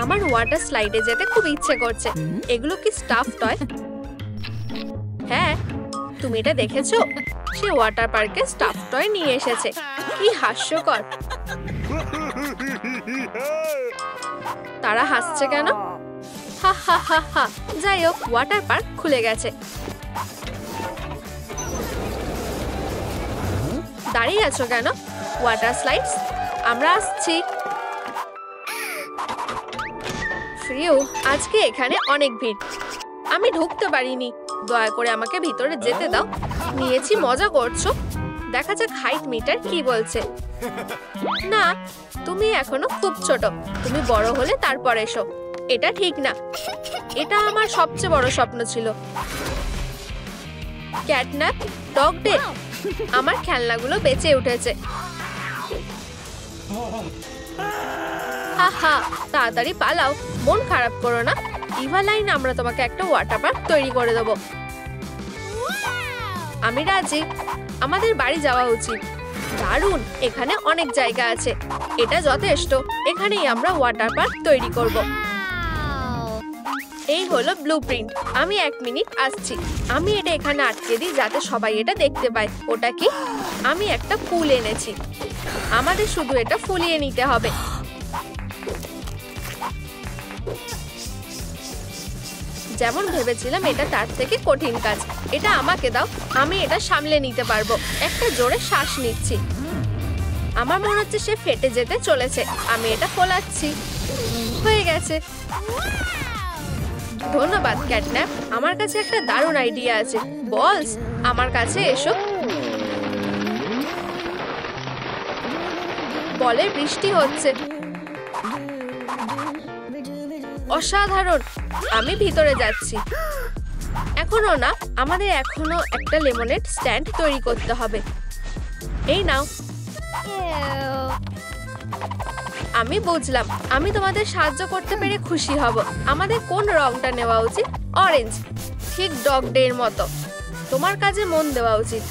আমার ওয়াটার স্লাইডে যেতে খুব ইচ্ছে করছে। এগুলো কি স্টাফ টয়? হ্যাঁ, তুমি এটা দেখেছো? সে ওয়াটার পার্কে স্টাফ টয় নিয়ে এসেছে। কি হাস্যকর! তারা হাসছে কেন? হা হা হা হা। যাই হোক, ওয়াটার পার্ক খুলে গেছে। দাঁড়িয়ে আছো কেন? ওয়াটার স্লাইডস, আমরা আসছি। ফিউ, আজকে এখানে অনেক ভিড়, আমি ঢুকতে পারিনি। দয়া করে আমাকে ভিতরে যেতে দাও। নিয়েছি, মজা করছো? দেখা যাক হাইট মিটার কি বলছে। না, তুমি এখনো খুব ছোট, তুমি বড় হলে তারপর এসো। এটা ঠিক না। এটা আমার সবচেয়ে বড় স্বপ্ন ছিল। Catnap, dog day. আমার খেলনাগুলো বেঁচে উঠেছে। হা, তাড়াতাড়ি পালাও, মন খারাপ করো না। ইভালাইন, আমরা তোমাকে একটা ওয়াটার পার্ক তৈরি করে দেবো। আমি রাজি। আমাদের বাড়ি যাওয়া উচিত। দারুণ, এখানে অনেক জায়গা আছে। এটা যথেষ্ট। এখানেই আমরা ওয়াটার পার্ক তৈরি করব। এই হলো ব্লুপ্রিন্ট। আমি 1 মিনিট আসছি। আমি এটা এখানে আটকে দিই যাতে সবাই এটা দেখতে পায়। ওটা কি? আমি একটা ফুল এনেছি। আমাদের শুধু এটা ফুলিয়ে নিতে হবে। যেমন ভেবেছিলাম, এটা তার থেকে কঠিন কাজ। এটা আমাকে দাও, আমি এটা সামলে নিতে পারবো। একটা জোরে শ্বাস নিচ্ছি। আমার মনে হচ্ছে সে ফেটে যেতে চলেছে। আমি এটা ফোলাচ্ছি। হয়ে গেছে। ধন্যবাদ ক্যাটন্যাপ। আমার কাছে একটা দারুণ আইডিয়া আছে। বলস, আমার কাছে এসো। বলে বৃষ্টি হচ্ছে। অসাধারণ। আমি ভিতরে যাচ্ছি। এখনো না, আমাদের এখনো একটা লেমনেড স্ট্যান্ড তৈরি করতে হবে। এই নাও। আমি বুঝলাম। আমি তোমাদের সাহায্য করতে পেরে খুশি হব। আমাদের কোন রংটা নেওয়া উচিত? অরেঞ্জ, ঠিক ডগ ডে এর মতো। তোমার কাজে মন দেওয়া উচিত।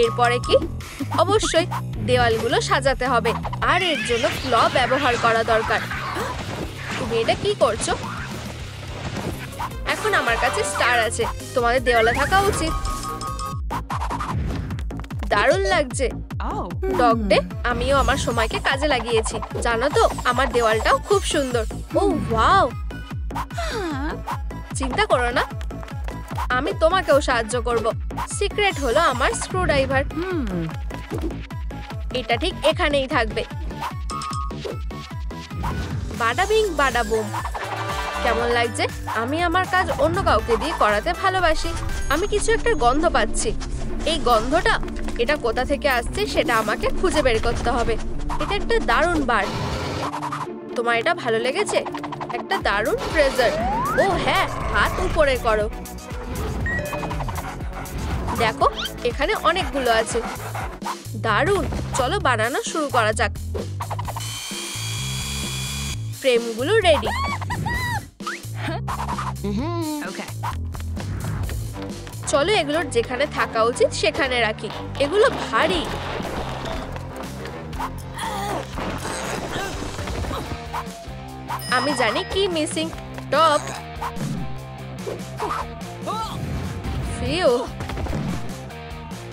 এরপরে কি? অবশ্যই দেওয়ালগুলো সাজাতে হবে, আর এর জন্য ক্ল ব্যবহার করা দরকার। তুমি এটা কি করছো? এখন আমার কাছে স্টার আছে। তোমাদের দেওয়ালে থাকা উচিত। দারুণ লাগছে। ডগ ডে, আমিও আমার সময়কে কাজে লাগিয়েছি। জানো তো, আমার দেওয়ালটাও খুব সুন্দর। ও ওয়াও! চিন্তা করো না, আমি তোমাকেও সাহায্য করব। সিক্রেট হলো আমার স্ক্রুড্রাইভার। এটা ঠিক এখানেই থাকবে। বাডা বিং বাডা বুম। কেমন লাগছে? আমি আমার কাজ অন্য কাউকে দিয়ে করাতে ভালোবাসি। আমি কিছু একটা গন্ধ পাচ্ছি। এই গন্ধটা, এটা কোথা থেকে আসছে সেটা আমাকে খুঁজে বের করতে হবে। এটা একটা দারুণ বার। তোমার এটা ভালো লেগেছে? একটা দারুণ ট্রেজার। ও হ্যাঁ, হাত উপরে করো। দেখো, এখানে অনেকগুলো আছে। দারুণ। চলো বানানো শুরু করা যাক। ফ্রেমগুলো রেডি। চলো এগুলোর যেখানে থাকা উচিত সেখানে রাখি। এগুলো ভারী। আমি জানি কি মিসিং। টপ। ফিউ।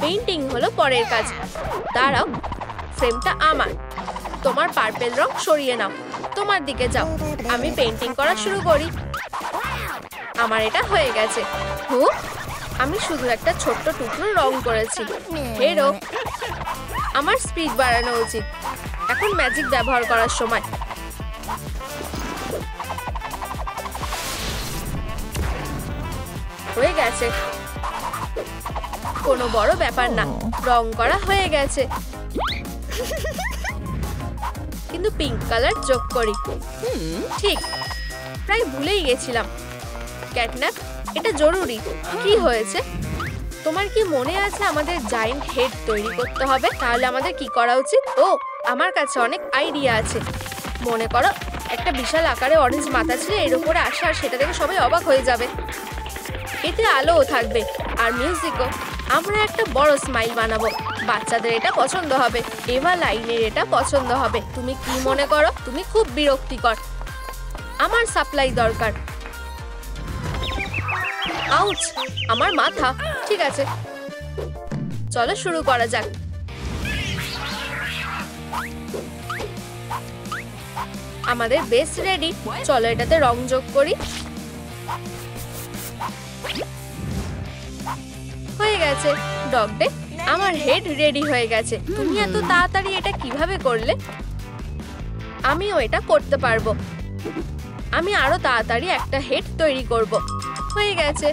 পেইন্টিং হলো পরের কাজ। দাঁড়াও, ফ্রেমটা আমার। তোমার পার্পেল রং সরিয়ে নাও। তোমার দিকে যাও। আমি পেইন্টিং করা শুরু করি। আমার এটা হয়ে গেছে। আমি শুধু একটা ছোট্ট টুকরো রং করেছি। হেরো, আমার স্পিড বাড়ানো উচিত। এখন ম্যাজিক ব্যবহার করার সময়। হয়ে গেছে। কোনো বড় ব্যাপার না, রং করা হয়ে গেছে। কিন্তু পিঙ্ক কালার যোগ করি। ঠিক, প্রায় ভুলেই গেছিলাম। ক্যাটন্যাপ, এটা জরুরি। কি হয়েছে? তোমার কি মনে আছে আমাদের জায়ান্ট হেড তৈরি করতে হবে? তাহলে আমাদের কি করা উচিত? ও, আমার কাছে অনেক আইডিয়া আছে। মনে করো একটা বিশাল আকারে অরেঞ্জ মাথা ছিল এর উপরে আসে, আর সেটা দেখে সবাই অবাক হয়ে যাবে। এতে আলোও থাকবে আর মিউজিকও। আমরা একটা বড় স্মাইল বানাবো। বাচ্চাদের এটা পছন্দ হবে। এভা লাইনের এটা পছন্দ হবে। তুমি কি মনে করো? তুমি খুব বিরক্তিকর। আমার সাপ্লাই দরকার। আউচ, আমার মাথা। ঠিক আছে, চলো শুরু করা যাক। আমাদের বেস রেডি। চলো এটাতে রং যোগ করি। হয়ে গেছে ডগ ডে। আমার হেড রেডি হয়ে গেছে। তুমি এত তাড়াতাড়ি এটা কিভাবে করলে? আমিও এটা করতে পারবো। আমি আরো তাড়াতাড়ি একটা হেড তৈরি করব। হয়ে গেছে।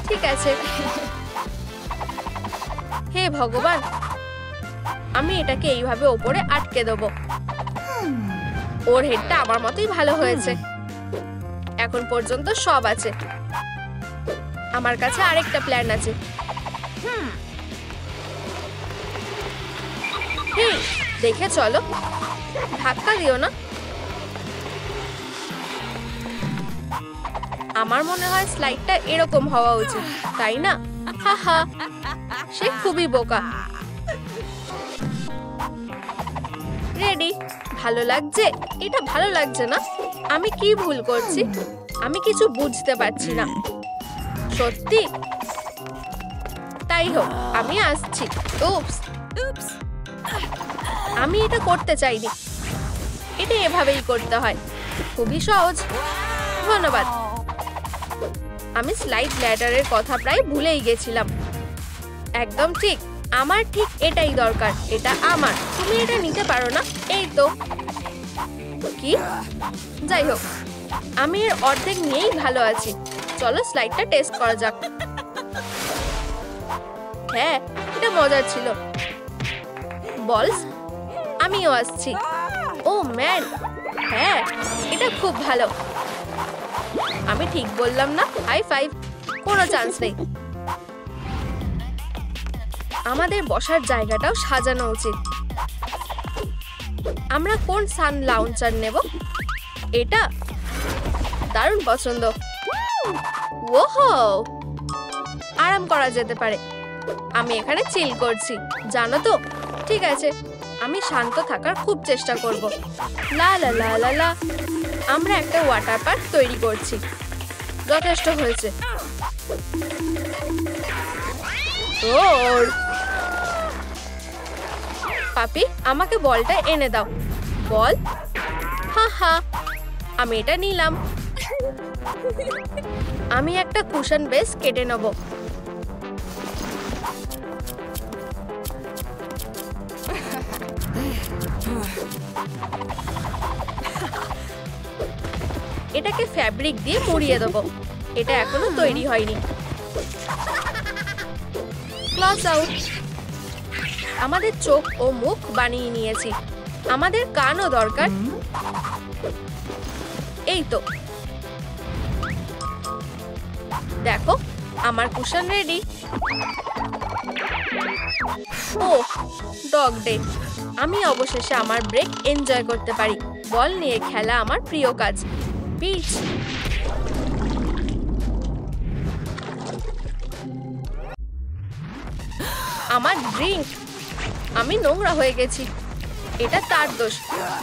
ঠিক আছে। হে ভগবান, আমি এটাকে এইভাবে ওপরে আটকে দেবো। ওর হেডটা আমার মতোই ভালো হয়েছে। এখন পর্যন্ত সব আছে। আমার কাছে আরেকটা প্ল্যান আছে। দেখে চলো, ধাক্কা দিও না। আমার মনে হয় স্লাইডটা এরকম হওয়া উচিত, তাই না? হা হা, সে খুবই বোকা। রেডি। ভালো লাগছে? এটা ভালো লাগছে না। আমি কি ভুল করছি? আমি কিছু বুঝতে পারছি না। সত্যি? তাই হোক, আমি আসছি। উপস, আমি এটা করতে চাইনি। এটা এভাবেই করতে হয়। খুবই সহজ। ধন্যবাদ। আমি স্লাইড ল্যাডারের কথা প্রায় ভুলেই গেছিলাম। একদম ঠিক, আমার ঠিক এটাই দরকার। এটা আমার। তুমি এটা নিতে পারো না? এই তো। কি? যাই হোক, আমি এর অর্ধেক নিয়েই ভালো আছি। চলো স্লাইডটা টেস্ট করা যাক। হ্যাঁ, এটা মজার ছিল। বলস, আমিও আসছি। ও ম্যান, হ্যাঁ, এটা খুব ভালো। আমি ঠিক বললাম না? High five. কোনো চান্স নেই। আমাদের বসার জায়গাটাও সাজানো উচিত। আমরা কোন সান লাউঞ্চার নেব? এটা দারুণ পছন্দ। ওহো, আরাম করা যেতে পারে। আমি এখানে চিল করছি, জানো তো। ঠিক আছে, আমি শান্ত থাকার খুব চেষ্টা করব। লা লা লা লা লা। আমরা একটা ওয়াটার পার্ক তৈরি করছি। যথেষ্ট হয়েছে। পাপি, আমাকে বলটা এনে দাও। বল। হা হা, আমি এটা নিলাম। আমি একটা কুশন বেস কেটে নেব। এটাকে ফ্যাব্রিক দিয়ে মুড়িয়ে দেবো। এটা এখনো তৈরি হয়নি। Claws out. আমাদের চোখ ও মুখ বানিয়ে নিয়েছি। আমাদের কানও দরকার। এই তো, দেখো আমার কুশন রেডি। ও ডগ ডে। আমি অবশেষে আমার ব্রেক এনজয় করতে পারি। বল নিয়ে খেলা আমার প্রিয় কাজ। বিচ। আমার ড্রিঙ্ক। আমি নোংরা হয়ে গেছি। এটা তার দোষ।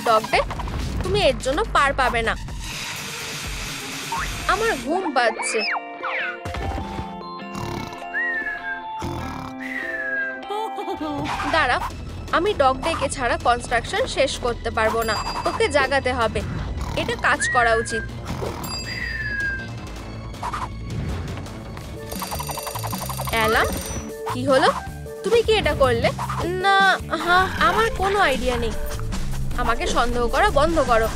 ডগ ডে, তুমি এর জন্য পার পাবে না। আমার ঘুম পাচ্ছে। দাঁড়া, আমি ডগ ডেকে ছাড়া কনস্ট্রাকশন শেষ করতে পারবো না। ওকে জাগাতে হবে। এটা কাজ করা উচিত। অ্যালার্ম? কি হলো? তুমি কি এটা করলে? না, হ্যাঁ, আমার কোনো আইডিয়া নেই। আমাকে সন্দেহ করা বন্ধ করো।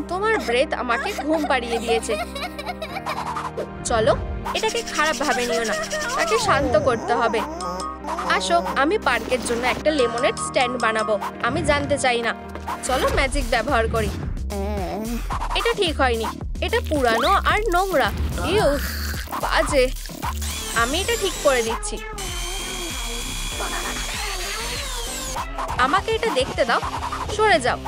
তোমার ব্রেথ আমাকে ঘুম পাড়িয়ে দিয়েছে। চলো, এটাকে খারাপ ভাবে নিও না। তাকে শান্ত করতে হবে। আসো, আমি পার্কের জন্য একটা লেমনেড স্ট্যান্ড বানাবো। আমি জানতে চাই না। চলো ম্যাজিক ব্যবহার করি। এটা ঠিক হয়নি। এটা পুরানো আর নোংরা। ইউ, বাজে। আমি এটা ঠিক করে দিচ্ছি। আমাকে এটা দেখতে দাও। সরে যাও।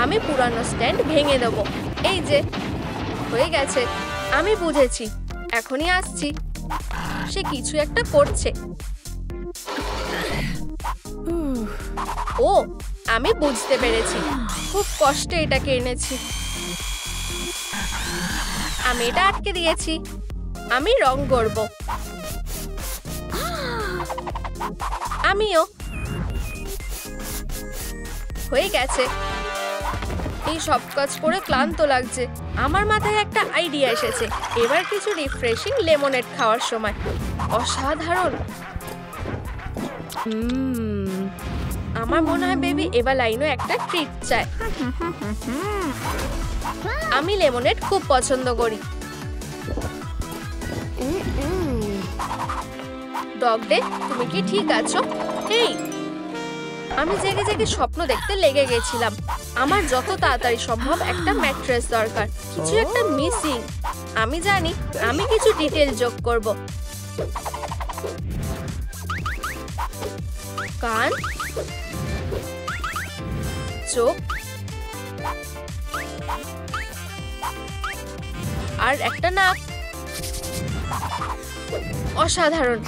আমি পুরানো স্ট্যান্ড ভেঙে দেবো। এই যে, হয়ে গেছে। আমি বুঝেছি। এখনই আসছি। সে কিছু একটা করছে। ও, আমি বুঝতে পেরেছি। খুব কষ্টে এটাকে এনেছি। আমি এটা আটকে দিয়েছি। আমি রং করব। আমিও। হয়ে গেছে। এই সব কাজ করে ক্লান্ত লাগছে। আমার মাথায় একটা আইডিয়া এসেছে। এবার কিছু রিফ্রেশিং লেমনেড খাওয়ার সময়। অসাধারণ। আমার মনে হয় বেবি এবার লাইনও একটা ট্রিট চায়। আমি লেমনেড খুব পছন্দ করি। ডগ ডে, তুমি কি ঠিক আছো? এই, আমি জেগে জেগে স্বপ্ন দেখতে লেগে গেছিলাম। আমার যত তাড়াতাড়ি সম্ভব একটা ম্যাট্রেস দরকার। কিছু একটা মিসিং। আমি জানি, আমি কিছু ডিটেল যোগ করব। কান, চোখ আর একটা নাক। অসাধারণ।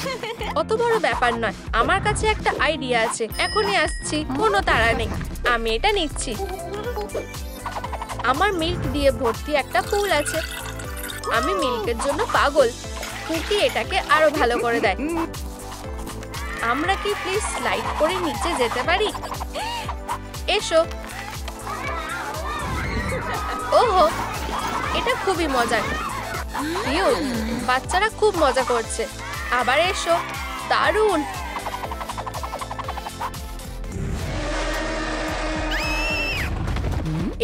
অত বড় ব্যাপার নয়। আমার কাছে একটা আইডিয়া আছে। এখনই আসছি, কোনো তাড়া নেই। আমি এটা নিচ্ছি। আমার মিল্ক দিয়ে ভর্তি একটা পুল আছে। আমি মিল্কের জন্য পাগল। কুকি এটাকে আরো ভালো করে দেয়। আমরা কি প্লিজ স্লাইড করে নিচে যেতে পারি? এসো। ওহো, এটা খুবই মজার। বাচ্চারা খুব মজা করছে। আবার এসো। দারুণ।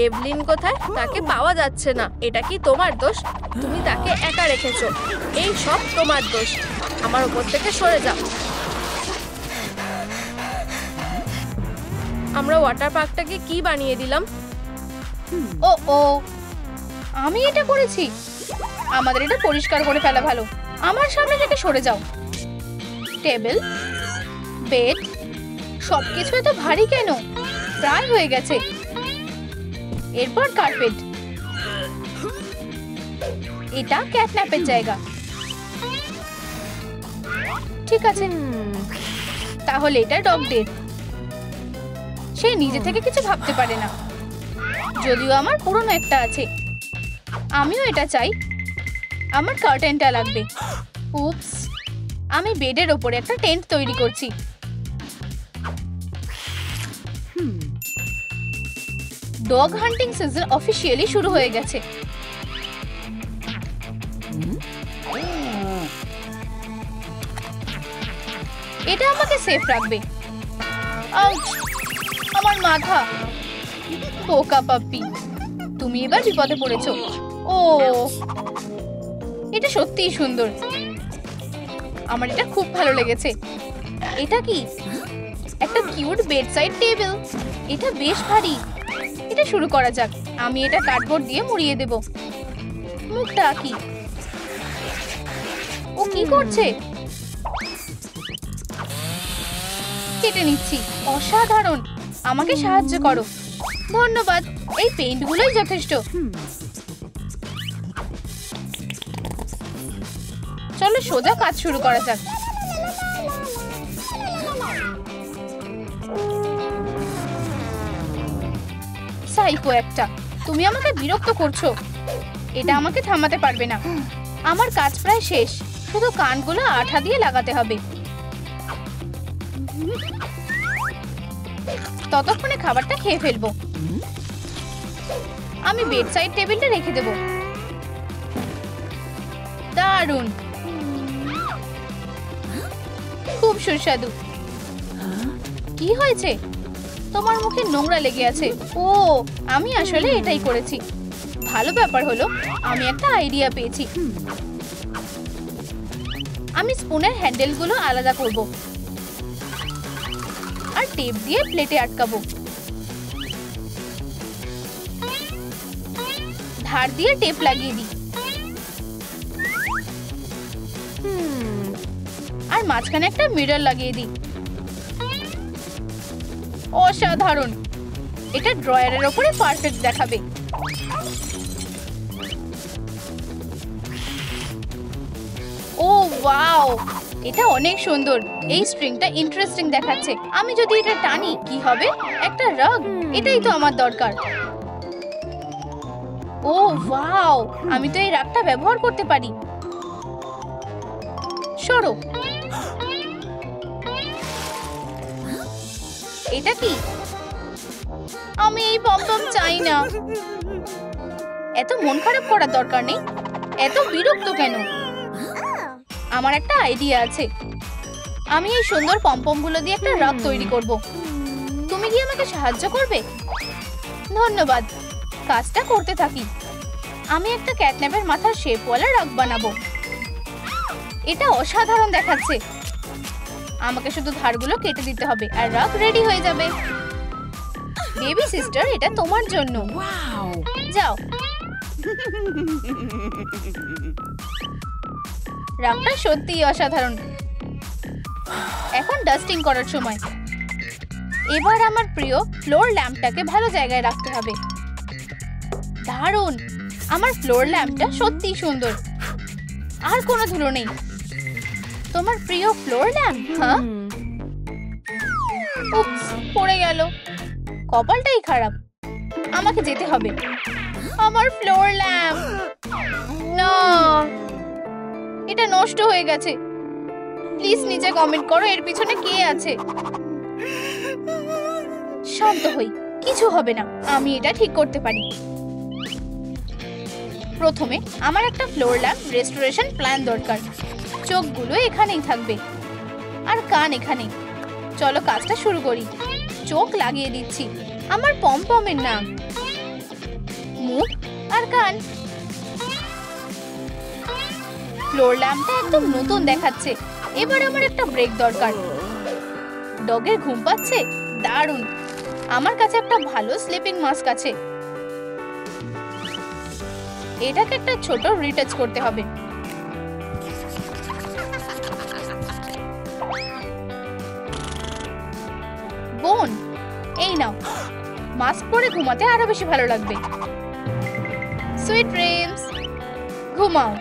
এভলিন কোথায়? তাকে পাওয়া যাচ্ছে না। এটা কি তোমার দোষ? তুমি তাকে একা রেখেছো। এই সব তোমার দোষ। আমার উপর থেকে সরে যাও। আমরা ওয়াটার পার্কটাকে কি বানিয়ে দিলাম? ও ও, আমি এটা করেছি। আমাদের এটা পরিষ্কার করে ফেলা ভালো। আমার সামনে থেকে সরে যাও। টেবিল, বেড, সবকিছু এত ভারী কেন? প্রায় হয়ে গেছে। এরপর কার্পেট। এটা ক্যাটন্যাপের জায়গা। ঠিক আছে, তাহলে এটা ডগ ডের। সে নিজে থেকে কিছু ভাবতে পারে না। যদিও আমার পুরনো একটা আছে। আমিও এটা চাই। আমার কার্টেনটা লাগবে। উপস, আমি বেডের ওপরে একটা টেন্ট তৈরি করছি। ডগ হান্টিং সিজন অফিসিয়ালি শুরু হয়ে গেছে। এটা আমাকে সেফ রাখবে। আউচ! আমার মাথা। পোকা পাপ্পি, তুমি এবার বিপদে পড়েছো। ও, এটা সত্যিই সুন্দর। আমার এটা খুব ভালো লেগেছে। এটা কি? একটা কিউট বেডসাইড টেবিল। এটা বেশ ভারী। এটা শুরু করা যাক। আমি এটা কার্ডবোর্ড দিয়ে মুড়িয়ে দেব। মুখটা কি? ও কি করছে? কেটে নিচ্ছি। অসাধারণ। আমাকে সাহায্য করো। ধন্যবাদ। এই পেইন্টগুলোই যথেষ্ট। চলো সোজা কাজ শুরু করা যাক। সাইকো একটা। তুমি আমাকে বিরক্ত করছো। এটা আমাকে থামাতে পারবে না। আমার কাজ প্রায় শেষ। শুধু কানগুলো আঠা দিয়ে লাগাতে হবে। ততক্ষণে খাবারটা খেয়ে ফেলবো। আমি বেডসাইড টেবিলটা রেখে দেব। দারুণ, খুব সুস্বাদু। কি হয়েছে? তোমার মুখে নোংরা লেগে আছে। ও, আমি আসলে এটাই করেছি। ভালো ব্যাপার হলো আমি একটা আইডিয়া পেয়েছি। আমি স্পুনের হ্যান্ডেলগুলো আলাদা করব আর টেপ দিয়ে প্লেটে আটকাবো। ধার দিয়ে টেপ লাগিয়ে দিই আর মাঝখানে একটা মিরর লাগিয়ে দিই। অসাধারণ। এটা ড্রয়ারের উপরে পারফেক্ট দেখাবে। ও ওয়াও, এটা অনেক সুন্দর। এই স্ট্রিংটা ইন্টারেস্টিং দেখাচ্ছে। আমি যদি এটা টানি কি হবে? একটা রাগ। এটাই তো আমার দরকার। ও ওয়াও, আমি তো এই রাগটা ব্যবহার করতে পারি। সরো। এটা কি? আমি এই পমপম চাই না। এত মন খারাপ করার দরকার নেই। এত বিরক্ত কেন? আমার একটা আইডিয়া আছে। আমি এই সুন্দর পমপমগুলো দিয়ে একটা রাগ তৈরি করব। তুমি কি আমাকে সাহায্য করবে? ধন্যবাদ। কাজটা করতে থাকি। আমি একটা ক্যাটন্যাপের মাথার শেপওয়ালা রাগ বানাবো। এটা অসাধারণ দেখাচ্ছে। আমাকে শুধু ধারগুলো কেটে দিতে হবে আর রাগ রেডি হয়ে যাবে। বেবি সিস্টার, এটা তোমার জন্য। যাও। রাগটা সত্যিই অসাধারণ। এখন ডাস্টিং করার সময়। এবার আমার প্রিয় ফ্লোর ল্যাম্পটাকে ভালো জায়গায় রাখতে হবে। দারুণ! আমার ফ্লোর ল্যাম্পটা সত্যিই সুন্দর। আর কোনো ধুলো নেই। তোমার প্রিয় ফ্লোর ল্যাম্প? হ্যাঁ, উপস, পড়ে গেল। কপালটাই খারাপ। আমাকে যেতে হবে। আমার ফ্লোর ল্যাম্প না, এটা নষ্ট হয়ে গেছে। প্লিজ নিচে কমেন্ট করো এর পিছনে কে আছে। শান্ত হই, কিছু হবে না। আমি এটা ঠিক করতে পারি। প্রথমে আমার একটা ফ্লোর ল্যাম্প রেস্টোরেশন প্ল্যান দরকার। চোখগুলো এখানেই থাকবে আর কান এখানে। চলো কাজটা শুরু করি। চোখ লাগিয়ে দিচ্ছি। আমার পমপমের নাম, মুখ আর কান। ফ্লোর ল্যাম্পটা একদম নতুন দেখাচ্ছে। এবার আমার একটা ব্রেক দরকার। ডগের ঘুম পাচ্ছে? দারুণ। আমার কাছে একটা ভালো স্লিপিং মাস্ক আছে। এটাকে একটা ছোট রিটাচ করতে হবে। বোন, এই নাও। মাস্ক পরে ঘুমাতে আরো বেশি ভালো লাগবে। Sweet dreams. ঘুমাও।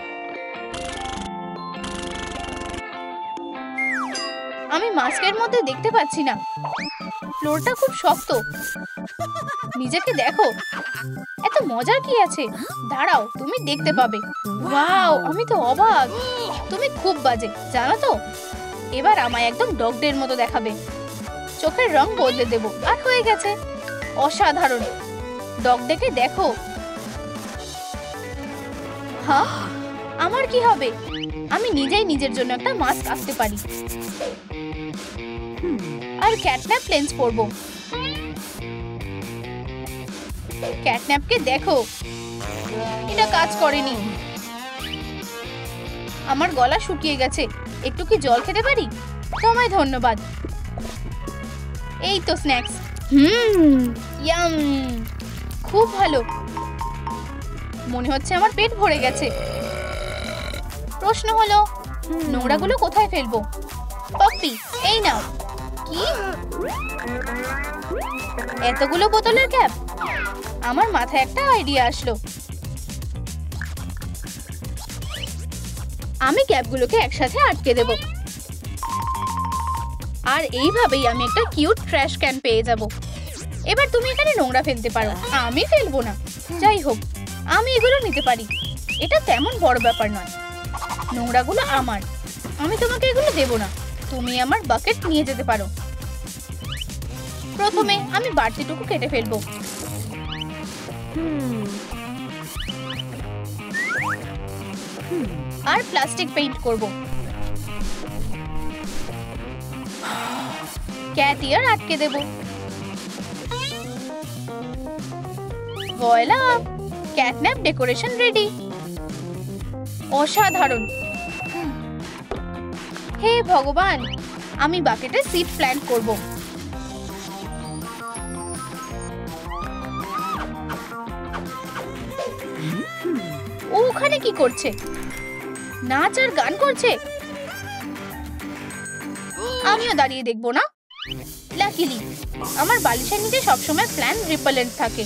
আমি মাস্কের মধ্যে দেখতে পাচ্ছি না। ফ্লোরটা খুব শক্ত। নিজেকে দেখো। এত মজার কি আছে? দাঁড়াও, তুমি দেখতে পাবে। ওয়াও, আমি তো অবাক। তুমি খুব বাজে, জানো তো? এবার আমায় একদম ডগদের মতো দেখাবে। চোখের রং বদলে দেব আর হয়ে গেছে। অসাধারণ। ডগ দেখে দেখো। হ্যাঁ, আমার কি হবে? আমি নিজেই নিজের জন্য একটা মাস্ক আঁকতে পারি। আর ক্যাটন্যাপ লেন্স পরবো। ক্যাটন্যাপকে দেখো। এটা কাজ করেনি। আমার গলা শুকিয়ে গেছে। একটু কি জল খেতে পারি? তোমায় ধন্যবাদ। এই তো স্ন্যাক্স। ইয়াম, খুব ভালো। মনে হচ্ছে আমার পেট ভরে গেছে। প্রশ্ন হলো, নোংরাগুলো কোথায় ফেলবো? পপি, এই নাও। কি? এতগুলো বোতলের ক্যাপ? আমার মাথায় একটা আইডিয়া আসলো। আমি ক্যাপগুলোকে একসাথে আটকে দেব। আর এইভাবেই আমি একটা কিউট ট্র্যাশ ক্যান পেয়ে যাব। এবার তুমি এখানে নোংরা ফেলতে পারো। আমি ফেলবো না। যাই হোক, আমি এগুলো নিতে পারি। এটা তেমন বড় ব্যাপার নয়। নোংরাগুলো আমার। আমি তোমাকে এগুলো দেব না। তুমি আমার বাকেট নিয়ে যেতে পারো। প্রথমে আমি বাড়তিটুকু কেটে ফেলবো। আর প্লাস্টিক পেইন্ট করব। ক্যাট ইয়ার আটকে দেব। Voila, catnap decoration ready. অসাধারণ। হে ভগবান, আমি বাকেটে সিড প্ল্যান্ট করব। ও ওখানে কি করছে? নাচ আর গান করছে। আমিও দাঁড়িয়ে দেখবো না। লাকিলি আমার বালিশের নিচে সবসময় প্ল্যান্ট রিপেলেন্ট থাকে।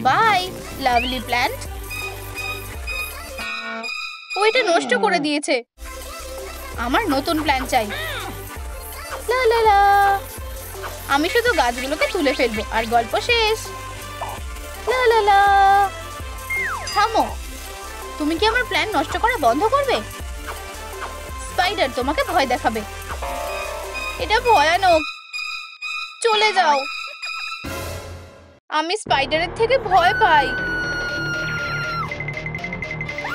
Bye lovely plant. ও এটা নষ্ট করে দিয়েছে। আমার নতুন প্ল্যান চাই। লা লা লা। আমি শুধু গাছগুলোকে তুলে ফেলবো আর গল্প শেষ। লা লা লা। থামো, তুমি কি আমার প্ল্যান নষ্ট করা বন্ধ করবে? স্পাইডার তোমাকে ভয় দেখাবে। এটা ভয়ানক। চলে যাও। আমি স্পাইডারের থেকে ভয় পাই।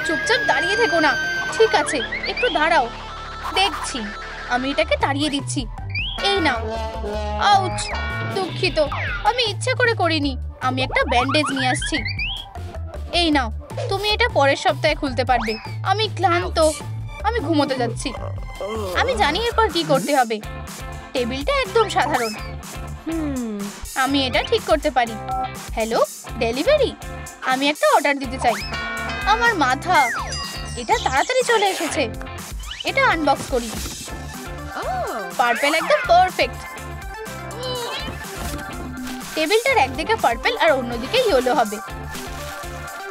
চুপচাপ দাঁড়িয়ে থেকো না। ঠিক আছে, একটু দাঁড়াও, দেখছি। আমি এটাকে তাড়িয়ে দিচ্ছি। এই নাও। আউচ, দুঃখিত, আমি ইচ্ছা করে করিনি। আমি একটা ব্যান্ডেজ নিয়ে আসছি। এই নাও, তুমি এটা পরের সপ্তাহে খুলতে পারবে। আমি ক্লান্ত, আমি ঘুমোতে যাচ্ছি। আমি জানি এরপর কি করতে হবে। টেবিলটা একদম সাধারণ, আমি এটা ঠিক করতে পারি। Hello, delivery. আমি একটা অর্ডার দিতে চাই। আমার মাথা, এটা তাড়াতাড়ি চলে এসেছে। এটা আনবক্স করি। পার্পল একদম পারফেক্ট। টেবিলটার একদিকে পার্পল আর অন্যদিকে ইয়েলো হবে।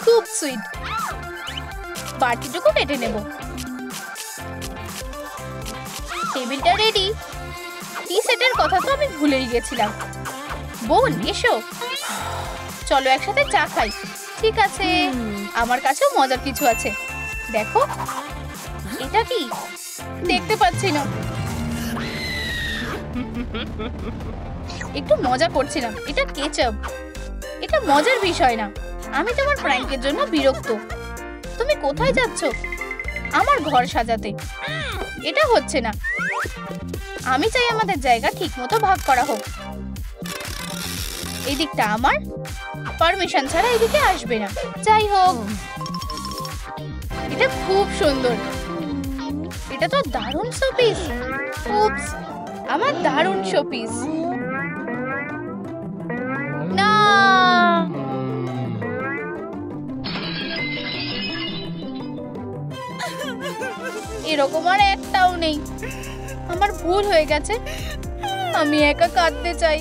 খুব সুইট। বাটিটুকু কেটে নেব। টেবিলটা রেডি। টি সেটের কথা তো আমি ভুলেই গেছিলাম। বোন, এসো, চলো একসাথে চা খাই। ঠিক আছে, আমার কাছেও মজার কিছু আছে। দেখো, এটা কি? দেখতে পাচ্ছি না। একটু মজা করছিলাম। এটা কেচাপ। এটা মজার বিষয় না। আমি তোমার প্র্যাঙ্কের জন্য বিরক্ত। তুমি কোথায় যাচ্ছ? আমার ঘর সাজাতে। এটা হচ্ছে না। আমি চাই আমাদের জায়গা ঠিকমতো ভাগ করা হোক। এই দিকটা আমার, পারমিশন ছাড়া এদিকে আসবে না। যাই হোক, এটা খুব সুন্দর। এটা তো দারুণ শোপিস। উপস, আমার দারুণ শোপিস। না, এরকম আর একটাও নেই। আমার ভুল হয়ে গেছে। আমি একা কাঁদতে চাই।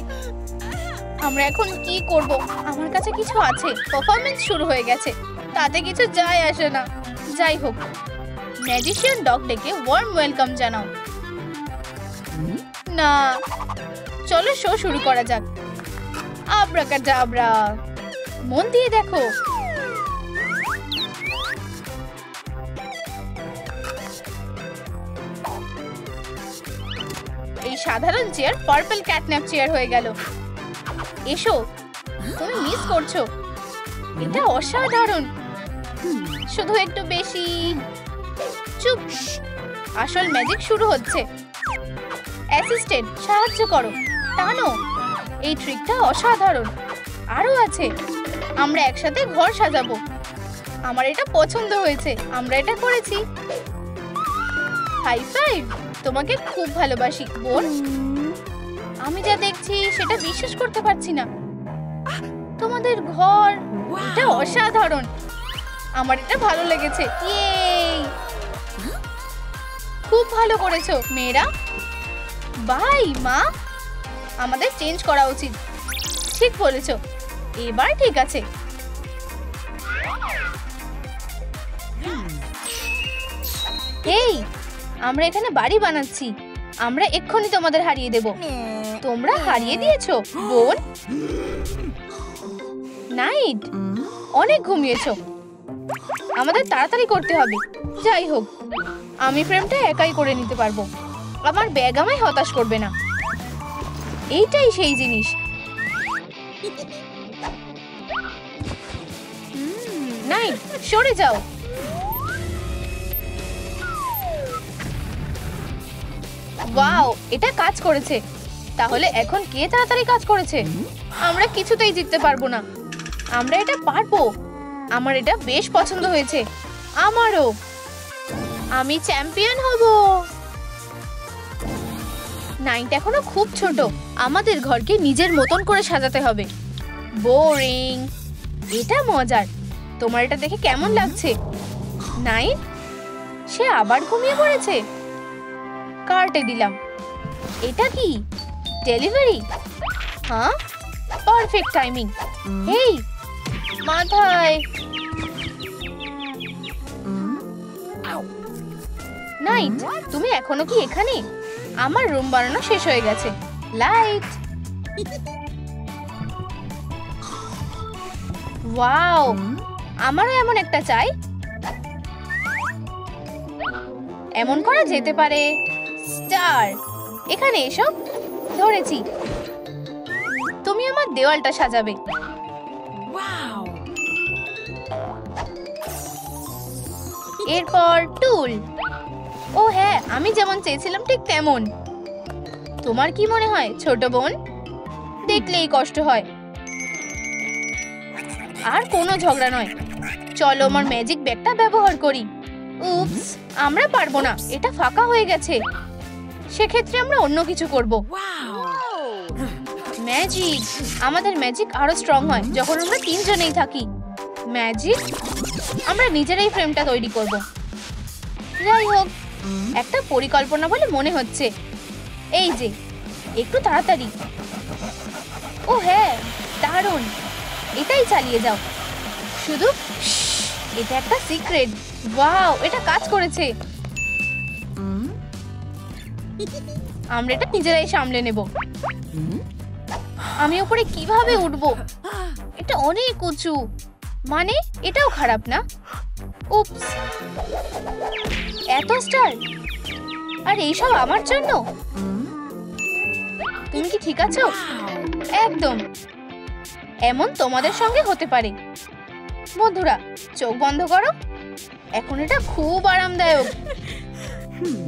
আমরা এখন কি করব? আমার কাছে কিছু আছে। পারফরম্যান্স শুরু হয়ে গেছে, তাতে কিছু যায় আসে না। যাই হোক, ম্যাজিশিয়ান ডগ ডেকে ওয়ার্ম ওয়েলকাম জানাও। না, চলো শো শুরু করা যাক। আব্রাকাডাব্রা। মন দিয়ে দেখো। এই সাধারণ চেয়ার পার্পল ক্যাটন্যাপ চেয়ার হয়ে গেল। এসো, তুমি মিস করছো। এটা অসাধারণ। শুধু একটু বেশি। চুপ, আসল ম্যাজিক শুরু হচ্ছে। অ্যাসিস্ট্যান্ট, সাহায্য করো, টানো। এই ট্রিকটা অসাধারণ। আরো আছে। আমরা একসাথে ঘর সাজাবো। আমার এটা পছন্দ হয়েছে। আমরা এটা করেছি। High five. তোমাকে খুব ভালোবাসি, বোন। আমি যা দেখছি সেটা বিশ্বাস করতে পারছি না। তোমাদের ঘর, এটা অসাধারণ। আমার এটা ভালো লেগেছে। ইয়ে, খুব ভালো করেছো মেয়েরা। বাই মা, আমাদের চেঞ্জ করা উচিত। ঠিক বলেছো, এবার ঠিক আছে। এই, আমরা এখানে বাড়ি বানাচ্ছি। আমরা এক্ষুনি তোমাদের হারিয়ে দেব। তোমরা হারিয়ে দিয়েছো বোন। নাইট, অনেক ঘুমিয়েছো। আমাদের তাড়াতাড়ি করতে হবে। যাই হোক, আমি ফ্রেমটা একাই করে নিতে পারবো। আমার ব্যাগ আমায় হতাশ করবে না। এইটাই সেই জিনিস। নাইট, সরে যাও। ওয়াও, এটা কাজ করেছে। তাহলে এখন কে তাড়াতাড়ি কাজ করেছে? আমরা কিছুতেই জিততে পারবো না। আমরা এটা পারবো। আমার এটা বেশ পছন্দ হয়েছে। আমারও। আমি চ্যাম্পিয়ন হব। নাইট এখনো খুব ছোট। আমাদের ঘরকে নিজের মতন করে সাজাতে হবে। বোরিং। এটা মজার। তোমার এটা দেখে কেমন লাগছে? নাইট, সে আবার ঘুমিয়ে পড়েছে। কার্টে দিলাম। এটা কি ডেলিভারি? হ্যাঁ, পারফেক্ট টাইমিং। হেই, মাথায়। নাইট, তুমি এখনো কি এখানে? আমার রুম বানানো শেষ হয়ে গেছে। লাইট। ওয়াও, আমারও এমন একটা চাই। এমন করা যেতে পারে। স্টার, এখানে এসো। ধরেছি। তুমি আমার দেওয়ালটা সাজাবে। এরপর টুল। ও হ্যাঁ, আমি যেমন চেয়েছিলাম ঠিক তেমন। তোমার কি মনে হয় ছোট বোন? দেখলেই কষ্ট হয়। আর কোনো ঝগড়া নয়। চলো আমার ম্যাজিক ব্যাগটা ব্যবহার করি। উপস, আমরা পারবো না, এটা ফাঁকা হয়ে গেছে। সেক্ষেত্রে আমরা অন্য কিছু করব। ম্যাজিক। আমাদের ম্যাজিক আরো স্ট্রং হয় যখন আমরা তিনজনেই থাকি। ম্যাজিক, আমরা নিজেরাই ফ্রেমটা তৈরি করব। যাই হোক, একটা পরিকল্পনা বলে মনে হচ্ছে। এই যে, একটু তাড়াতাড়ি। ও হ্যাঁ, দারুণ। এটাই চালিয়ে যাও। শুধু এটা একটা সিক্রেট। ওয়াও, এটা কাজ করেছে। আমরা এটা নিজেরাই সামলে নেব। আমি উপরে কিভাবে উঠবো? এটা অনেক উঁচু। মানে এটাও খারাপ না। উপস, এত স্টার, আর এইসব আমার জন্য? তুমি কি ঠিক আছো? একদম। এমন তোমাদের সঙ্গে হতে পারে। বন্ধুরা, চোখ বন্ধ করো। এখন এটা খুব আরামদায়ক।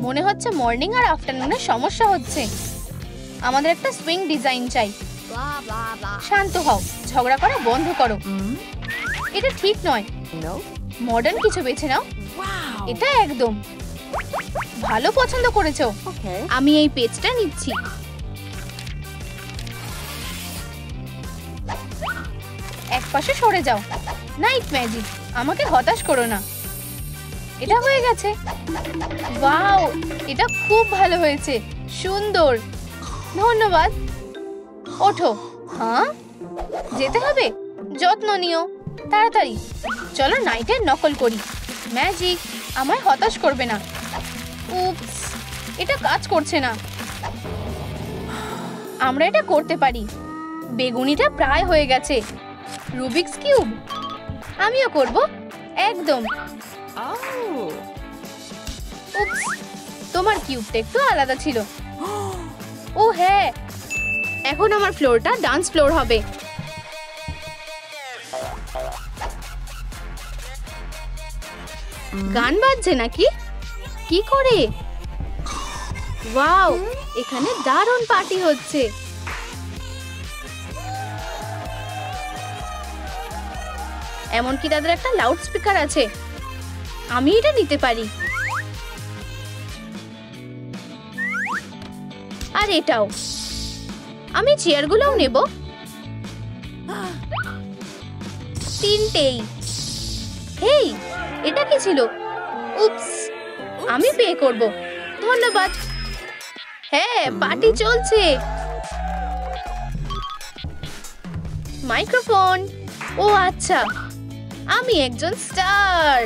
মনে হচ্ছে মর্নিং আর আফটারনুনের সমস্যা হচ্ছে। আমাদের একটা সুইং ডিজাইন চাই। শান্ত হও, ঝগড়া করা বন্ধ করো। এটা ঠিক নয়। মডার্ন কিছু বেছে নাও। এটা একদম ভালো পছন্দ করেছো। আমি এই পেজটা নিচ্ছি। এক পাশে সরে যাও। নাইট ম্যাজিক, আমাকে হতাশ করো না। এটা হয়ে গেছে। ওয়াও, এটা খুব ভালো হয়েছে। সুন্দর, ধন্যবাদ। ওঠো। হ্যাঁ, যেতে হবে। যত্ন নিও। তাড়াতাড়ি। চলো নাইটের নকল করি। ম্যাজিক, আমায় হতাশ করবে না। উপস, এটা কাজ করছে না। আমরা এটা করতে পারি। বেগুনিটা প্রায় হয়ে গেছে। রুবিক্স কিউব, আমিও করব। একদম। উপস, তোমার কিউবটা একটু আলাদা ছিল। ও হ্যাঁ, এখন আমার ফ্লোরটা ডান্স ফ্লোর হবে। গান বাজছে নাকি? কি করে? ওয়াও, এখানে দারুণ পার্টি হচ্ছে। এমনকি তাদের একটা লাউড স্পিকার আছে। আমি এটা নিতে পারি। আর এটাও। আমি চেয়ারগুলোও নেব। তিনটেই। হেই, এটা কি ছিল? উপস, আমি পে করব। ধন্যবাদ। হ্যাঁ, পার্টি চলছে। মাইক্রোফোন। ও আচ্ছা, আমি একজন স্টার।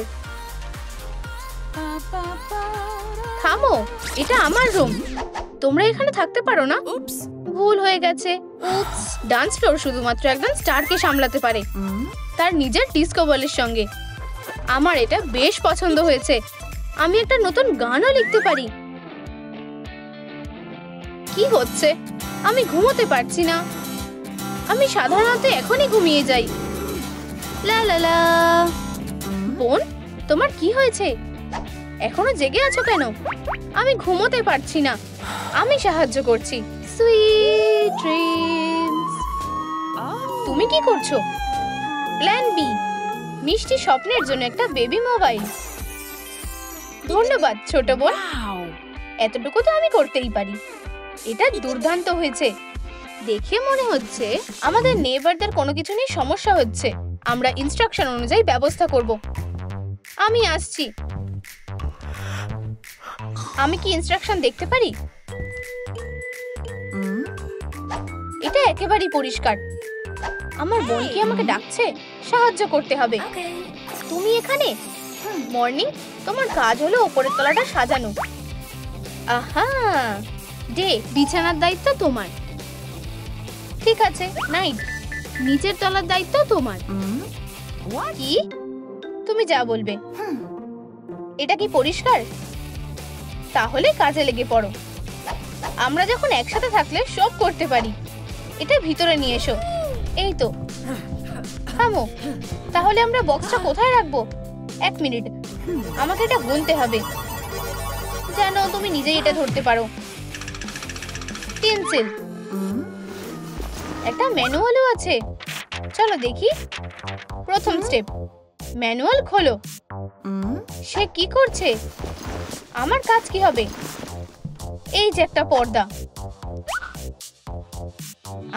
থামো, এটা আমার রুম। তোমরা এখানে থাকতে পারো না। ভুল হয়ে গেছে। উপস, ডান্স ফ্লোর শুধুমাত্র একজন স্টারকে সামলাতে পারে, তার নিজের ডিস্কো বলের সঙ্গে। আমার এটা বেশ পছন্দ হয়েছে। আমি একটা নতুন গানও লিখতে পারি। কি হচ্ছে? আমি ঘুমোতে পারছি না। আমি সাধারণত এখনই ঘুমিয়ে যাই। লা লা লা। বোন, তোমার কি হয়েছে? এখনো জেগে আছো কেন? আমি ঘুমোতে পারছি না। আমি সাহায্য করছি। Sweet dreams. তুমি কি করছো? প্ল্যান বি, মিষ্টি স্বপ্নের জন্য একটা বেবি মোবাইল। ধন্যবাদ ছোট বোন। এতটুকু তো আমি করতেই পারি। এটা দুর্দান্ত হয়েছে। দেখে মনে হচ্ছে আমাদের নেইবারদের কোনো কিছু নিয়ে সমস্যা হচ্ছে। আমরা ইনস্ট্রাকশন অনুযায়ী ব্যবস্থা করব। আমি আসছি। আমি কি ইনস্ট্রাকশন দেখতে পারি? এটা একেবারেই পরিষ্কার। আমার বোন কি আমাকে ডাকছে? সাহায্য করতে হবে। তুমি এখানে? মর্নিং, তোমার কাজ হলো উপরের তলাটা সাজানো। আহা, ডে, বিছানার দায়িত্ব তোমার। ঠিক আছে, নাইট, নিচের তলার দায়িত্ব তোমার। কি? তুমি যা বলবে। এটা কি পরিষ্কার? তাহলে কাজে লেগে পড়ো। আমরা যখন একসাথে থাকলে সব করতে পারি। এটা ভিতরে নিয়ে এসো। এই তো, থামো। তাহলে আমরা বক্সটা কোথায় রাখবো? 1 মিনিট, আমাকে এটা গুনতে হবে। জানো, তুমি নিজেই এটা ধরতে পারো। পেন্সিল, একটা ম্যানুয়ালও আছে। চলো দেখি। প্রথম স্টেপ, ম্যানুয়াল খোলো। সে কি করছে? আমার কাজ কি হবে? এই যে একটা পর্দা।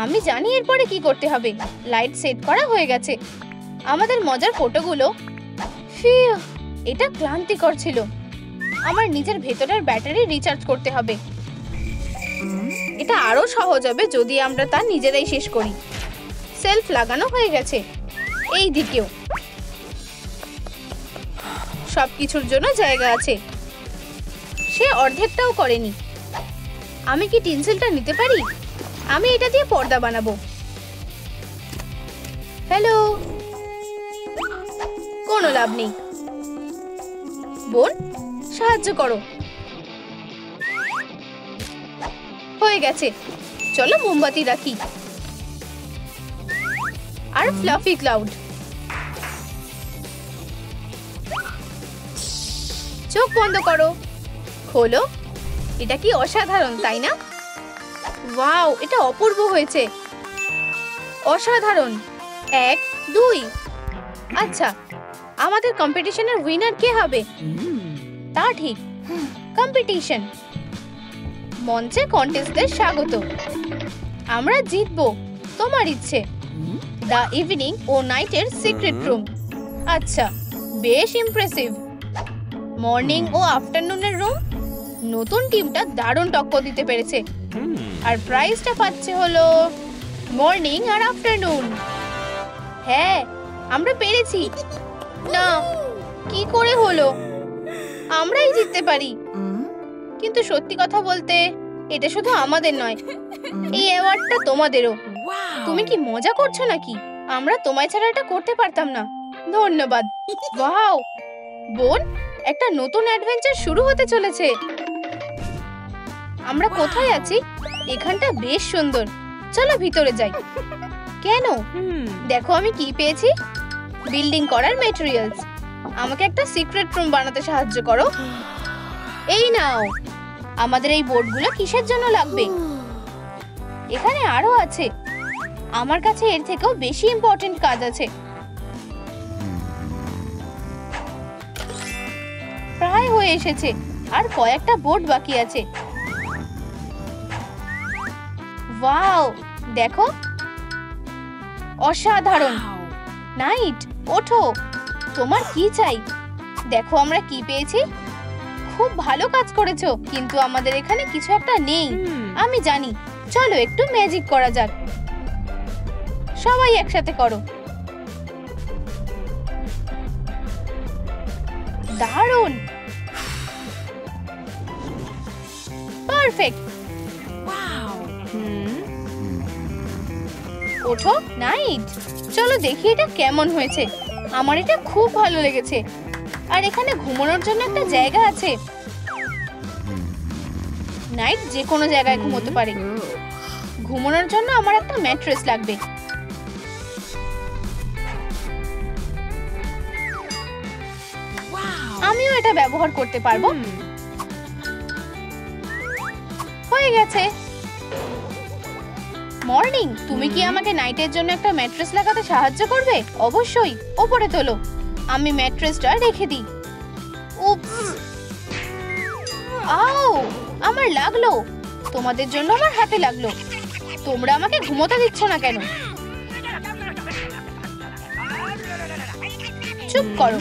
আমি জানি এরপরে কি করতে হবে। লাইট সেট করা হয়ে গেছে। আমাদের মজার ফটোগুলো। ফিউ, এটা ক্লান্তিকর ছিল। আমার নিজের ভেতরের ব্যাটারি রিচার্জ করতে হবে। এটা আরো সহজ হবে যদি আমরা তা নিজেরাই শেষ করি। সেলফ লাগানো হয়ে গেছে। এই দিকেও সবকিছুর জন্য জায়গা আছে। সে অর্ধেকটাও করেনি। আমি কি টিনসেলটা নিতে পারি? আমি এটা দিয়ে পর্দা বানাবো। হ্যালো, কোনো লাভ নেই। বোন, সাহায্য করো। হয়ে গেছে। চলো মোমবাতি রাখি। আর ফ্লাফি ক্লাউড। চোখ বন্ধ করো। খোলো। এটা কি অসাধারণ, তাই না? ওয়াও, এটা অপূর্ব হয়েছে। অসাধারণ। 1, 2। আচ্ছা, আমাদের কম্পিটিশনের উইনার কে হবে? তা ঠিক, কম্পিটিশন। মঞ্চে কন্টেস্টদের স্বাগত। আমরা জিতবো। তোমার ইচ্ছে। দ্য ইভিনিং ও নাইটের সিক্রেট রুম। আচ্ছা, বেশ ইমপ্রেসিভ। মর্নিং ও আফটারনুনের রুম। নতুন টিমটা দারুণ টক্কর দিতে পেরেছে। আর প্রাইজটা পাচ্ছে হলো মর্নিং আর আফটারনুন। হ্যাঁ, আমরা পেরেছি। না, কি করে হলো? আমরাই জিততে পারি। কিন্তু সত্যি কথা বলতে, এটা শুধু আমাদের নয়, এই অ্যাওয়ার্ডটা তোমাদেরও। তুমি কি মজা করছো নাকি? আমরা তোমায় ছাড়া এটা করতে পারতাম না। ধন্যবাদ। ওয়াও, বোন, একটা নতুন অ্যাডভেঞ্চার শুরু হতে চলেছে। আমরা কোথায় আছি? এখানটা বেশ সুন্দর। চলো ভিতরে যাই। কেন? দেখো আমি কি পেয়েছি। বিল্ডিং করার ম্যাটেরিয়ালস। আমাকে একটা সিক্রেট রুম বানাতে সাহায্য করো। এই নাও। আমাদের এই বোর্ডগুলো কিসের জন্য লাগবে? এখানে আরো আছে। আমার কাছে এর থেকেও বেশি ইম্পর্টেন্ট কাজ আছে। প্রায় হয়ে এসেছে। আর কয়েকটা বোর্ড বাকি আছে। ওয়াও, দেখো, অসাধারণ। নাইট, ওঠো। তোমার কি চাই? দেখো আমরা কি পেয়েছি। খুব ভালো কাজ করেছো, কিন্তু আমাদের এখানে কিছু একটা নেই। আমি জানি। চলো একটু ম্যাজিক করা যাক। সবাই একসাথে করো। দারুণ, পারফেক্ট। ওঠো। নাইট, চলো দেখি এটা কেমন হয়েছে। আমার এটা খুব ভালো লেগেছে। আর এখানে ঘুমানোর জন্য একটা জায়গা আছে। নাইট যে কোনো জায়গায় ঘুমোতে পারে। ঘুমানোর জন্য আমার একটা ম্যাট্রেস লাগবে। আমিও এটা ব্যবহার করতে পারবো। হয়ে গেছে। মর্নিং, তুমি কি আমাকে নাইটের জন্য একটা ম্যাট্রেস লাগাতে সাহায্য করবে? অবশ্যই। ওপরে তোলো। আমি ম্যাট্রেসটা রেখে দিই। উপস, আও, আমার লাগলো। তোমাদের জন্য আমার হাতে লাগলো। তোমরা আমাকে ঘুমোতে দিচ্ছ না কেন? চুপ করো।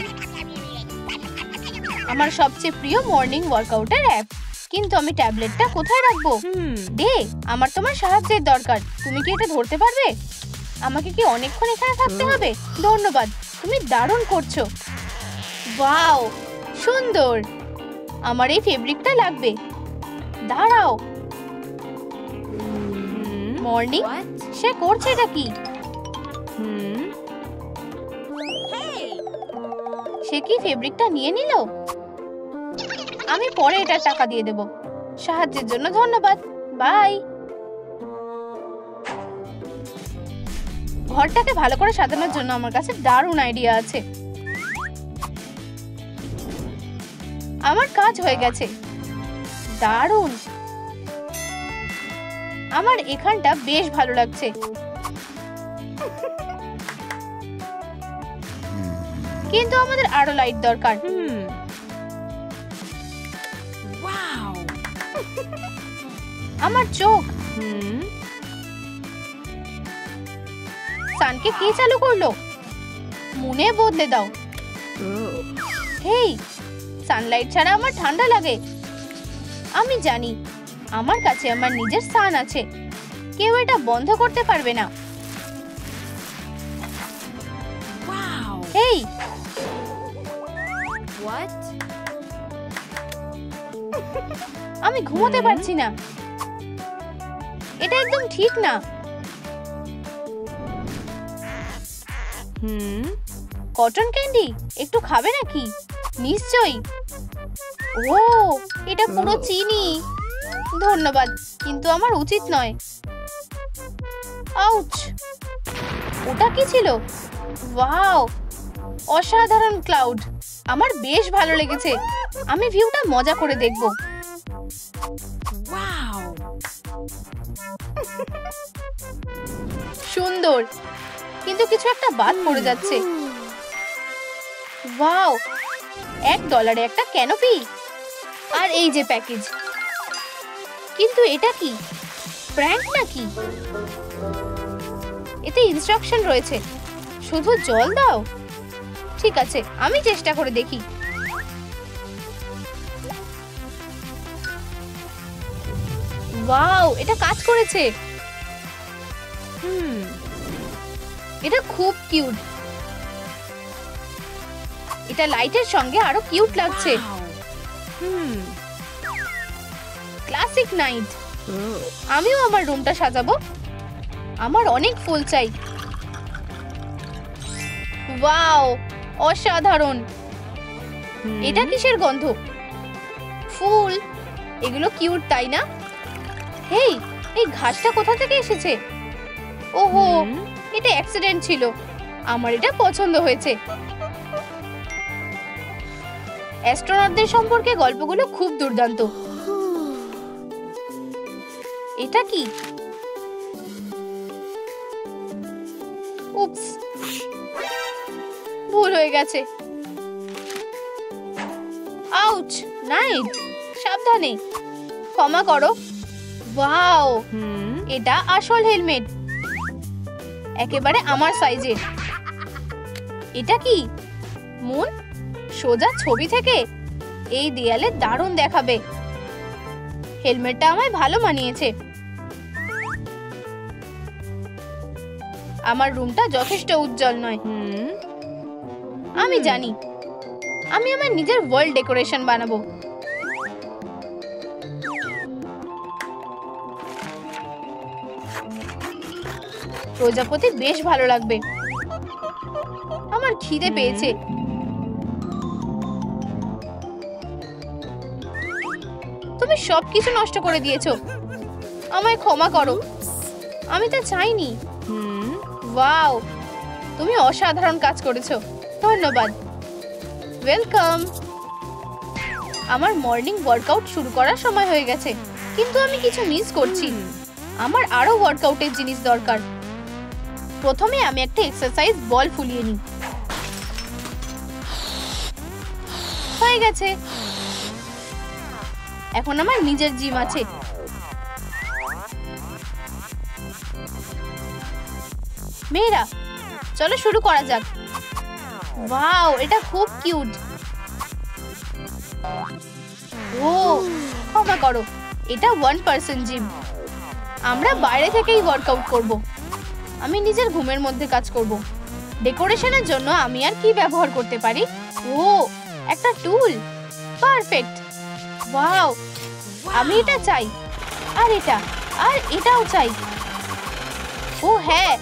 আমার সবচেয়ে প্রিয় মর্নিং ওয়ার্কআউটের অ্যাপ। কিন্তু আমি ট্যাবলেটটা কোথায় রাখবো? ডে, আমার তোমার সাহায্যের দরকার। তুমি কি এটা ধরতে পারবে? আমাকে কি অনেকক্ষণ এখানে থাকতে হবে? ধন্যবাদ, তুমি দারুণ করছো। ওয়াও, সুন্দর। আমার এই ফেব্রিকটা লাগবে। দাঁড়াও। মর্নিং, সে করছে এটা কি? সে কি ফেব্রিকটা নিয়ে নিল? আমি পরে এটার টাকা দিয়ে দেব। সাহায্যের জন্য ধন্যবাদ। বাই। ঘরটাকে ভালো করে সাজানোর জন্য আমার কাছে দারুণ আইডিয়া আছে। আমার কাজ হয়ে গেছে। দারুণ। আমার এখানটা বেশ ভালো লাগছে। কিন্তু আমাদের আরো লাইট দরকার। আমার চোখ। সানকে কে চালু করলো? মনে বদলে দাও। হেই, সানলাইট ছাড়া আমার ঠান্ডা লাগে। আমি জানি আমার কাছে আমার নিজের সান আছে। কেউ এটা বন্ধ করতে পারবে না। হেই, আমি ঘুমোতে পারছি না। এটা একদম ঠিক না। কটন ক্যান্ডি একটু খাবে নাকি? নিশ্চয়ই। ও, এটা পুরো চিনি। ধন্যবাদ, কিন্তু আমার উচিত নয়। আউচ! ওটা কি ছিল? ওয়াও, অসাধারণ ক্লাউড। আমার বেশ ভালো লেগেছে। আমি ভিউটা মজা করে দেখব। সুন্দর, কিন্তু কিছু একটা বাদ পড়ে যাচ্ছে। ওয়াও, $1 একটা ক্যানোপি। আর এই যে প্যাকেজ। কিন্তু এটা কি? প্র্যাঙ্ক নাকি? এতে ইনস্ট্রাকশন রয়েছে। শুধু জল দাও। ঠিক আছে, আমি চেষ্টা করে দেখি। ওয়াও, এটা কাজ করেছে। এটা খুব কিউট। এটা লাইটের সঙ্গে আরো কিউট লাগছে। Classic night. আমিও আমার রুমটা সাজাবো। আমার অনেক ফুল চাই। ওয়াও, অসাধারণ। এটা কিসের গন্ধ? ফুল। এগুলো কিউট, তাই না? হেই, এই ঘাসটা কোথা থেকে এসেছে? ওহো, এটা অ্যাক্সিডেন্ট ছিল। আমার এটা পছন্দ হয়েছে। অ্যাস্ট্রোনটদের সম্পর্কে গল্পগুলো খুব দুর্দান্ত। এটা কি? উপস, ভুল হয়ে গেছে। আউচ! নাইট, সাবধানে। ক্ষমা করো। ওয়াও, এটা আসল হেলমেট। একেবারে আমার সাইজের। এটা কি? মুন? সোজা ছবি থেকে? এই দেয়ালে দারুণ দেখাবে। হেলমেটটা আমায় ভালো মানিয়েছে। আমার রুমটা যথেষ্ট উজ্জ্বল নয়। আমি জানি। আমি আমার নিজের ওয়াল ডেকোরেশন বানাবো। প্রজাপতি বেশ ভালো লাগবে। আমার খিদে পেয়েছে। তুমি সবকিছু নষ্ট করে দিয়েছো। আমায় ক্ষমা করো। আমি তা চাইনি। ওয়াও, তুমি অসাধারণ কাজ করেছো। ধন্যবাদ। ওয়েলকাম। আমার মর্নিং ওয়ার্কআউট শুরু করার সময় হয়ে গেছে, কিন্তু আমি কিছু মিস করছি। আমার আরো ওয়ার্কআউটের জিনিস দরকার। প্রথমে আমি একটা এক্সারসাইজ বল ফুলিয়ে নিই। হয়ে গেছে। এখন আমার নিজের জিম আছে। মেয়েরা, চলো শুরু করা যাক। ওয়াও, এটা খুব কিউট। ও, ক্ষমা করো, এটা 1% জিম। আমরা বাইরে থেকেই ওয়ার্কআউট করব। আমি নিজের ঘুমের মধ্যে কাজ করব। ডেকোরেশনের জন্য আমি আর কি ব্যবহার করতে পারি? ও, একটা টুল, পারফেক্ট। ওয়াও, আমি এটা চাই, আর এটা, আর এটাও চাই। ও হ্যাঁ,